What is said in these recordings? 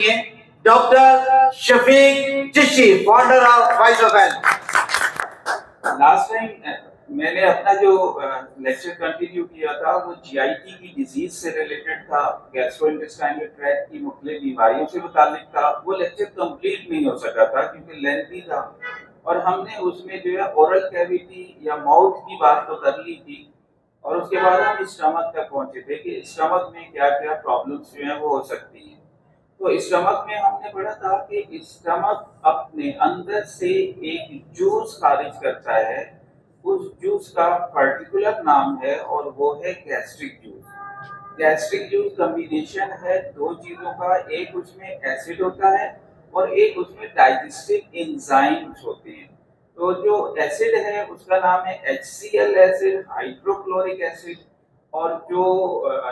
Dr. Shafiq Chishi, founder of Voice of Health. Last time मैंने अपना जो lecture continue किया था वो जीआईटी की डिजीज से रिलेटेड था, गैस्ट्रोइंटेस्टाइनल ट्रैक्ट की मुख्तलिफ बीमारियों से मुतालिक था। वो लेक्चर कंप्लीट नहीं हो सका था क्योंकि लेंथी था और हमने उसमें जो है ओरल कैविटी या माउथ की बात तो कर ली थी और उसके बाद हम स्टमक तक पहुंचे थे कि स्टमक में क्या क्या प्रॉब्लम्स जो है वो हो सकती हैं। तो स्टमक में हमने पढ़ा था कि स्टमक अपने अंदर से एक जूस खारिज करता है, उस जूस का पर्टिकुलर नाम है और वो है gastric juice. Gastric juice combination है दो चीजों का, एक उसमें एसिड होता है और एक उसमें डाइजेस्टिव एंजाइम्स होते हैं। तो जो एसिड है उसका नाम है HCl एसिड, हाइड्रोक्लोरिक एसिड, और जो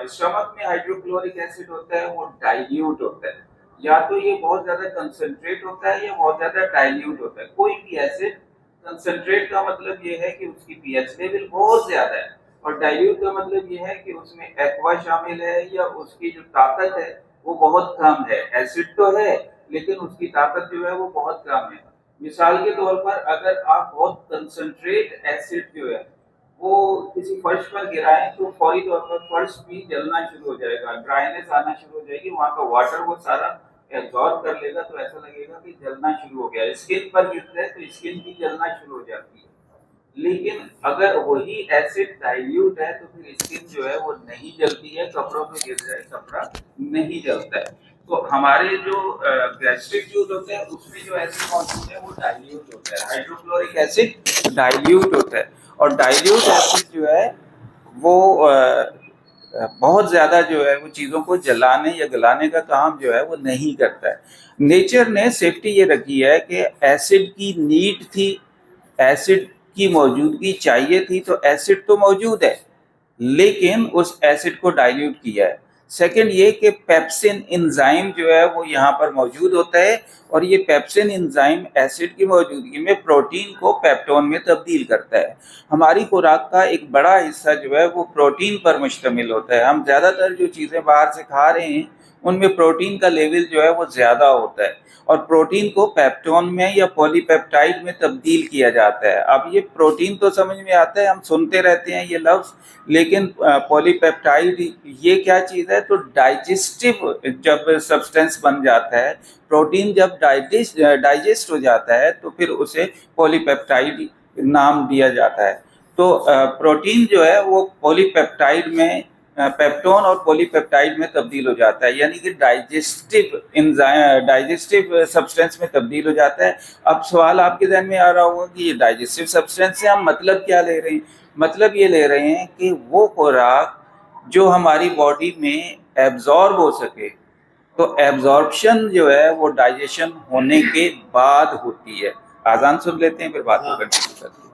स्टमक में हाइड्रोक्लोरिक एसिड होता है वो डाइल्यूट होता है। या तो ये बहुत ज्यादा कंसंट्रेट होता है या बहुत ज्यादा डाइल्यूट होता है। कोई भी एसिड, कंसंट्रेट का मतलब ये है कि उसकी पीएच लेवल बहुत ज्यादा है और डाइल्यूट का मतलब ये है कि उसमें एक्वा शामिल है या उसकी जो ताकत है वो बहुत कम है। एसिड तो है लेकिन उसकी ताकत जो है वो बहुत कम है। मिसाल के तौर पर अगर आप बहुत कंसंट्रेट एसिड जो है वो किसी फर्श पर गिराएं तो फौरी तौर पर फर्श भी जलना शुरू हो जाएगा, ड्राइनेस आना शुरू हो जाएगी, वहां का वाटर वो सारा एब्जॉर्ब कर लेगा तो ऐसा लगेगा कि जलना शुरू हो गया। स्किन पर गिरता है तो स्किन भी जलना शुरू हो जाती है। लेकिन अगर वही एसिड डाइल्यूट है तो फिर स्किन जो है वो नहीं जलती है, कपड़ों पे गिर जाए कपड़ा नहीं जलता है। तो हमारे जो गैस्ट्रिक जूस होते हैं उसमें जो एसिड मौजूद है वो डाइल्यूट होता है, हाइड्रोक्लोरिक एसिड डाइल्यूट होता है। और डाइल्यूट एसिड जो है वो बहुत ज्यादा जो है वो चीजों को जलाने या गलाने का काम जो है वो नहीं करता है। नेचर ने सेफ्टी ये रखी है कि एसिड की नीड थी, एसिड की मौजूदगी चाहिए थी, तो एसिड तो मौजूद है लेकिन उस एसिड को डाइल्यूट किया है। सेकंड ये कि पेप्सिन एंजाइम जो है वो यहाँ पर मौजूद होता है और ये पेप्सिन एंजाइम एसिड की मौजूदगी में प्रोटीन को पेप्टोन में तब्दील करता है। हमारी खुराक का एक बड़ा हिस्सा जो है वो प्रोटीन पर मुश्तमिल होता है। हम ज़्यादातर जो चीज़ें बाहर से खा रहे हैं उनमें प्रोटीन का लेवल जो है वो ज़्यादा होता है और प्रोटीन को पेप्टोन में या पॉलीपेप्टाइड में तब्दील किया जाता है। अब ये प्रोटीन तो समझ में आता है, हम सुनते रहते हैं ये लफ्ज़, लेकिन पॉलीपेप्टाइड ये क्या चीज़ है? तो डाइजेस्टिव जब सब्सटेंस बन जाता है, प्रोटीन जब डाइजेस्ट हो जाता है तो फिर उसे पॉलीपेप्टाइड नाम दिया जाता है। तो प्रोटीन जो है वो पॉलीपेप्टाइड में पेप्टोन और पॉलीपेप्टाइड में तब्दील हो जाता है, यानी कि डाइजेस्टिव सब्सटेंस में तब्दील हो जाता है। अब सवाल आपके ध्यान में आ रहा होगा कि ये डाइजेस्टिव सब्सटेंस से हम मतलब क्या ले रहे हैं? मतलब ये ले रहे हैं कि वो खुराक जो हमारी बॉडी में एब्जॉर्ब हो सके। तो एब्जॉर्प्शन जो है वो डाइजेशन होने के बाद होती है। आजान सुन लेते हैं फिर बात को कंटिन्यू करते हैं।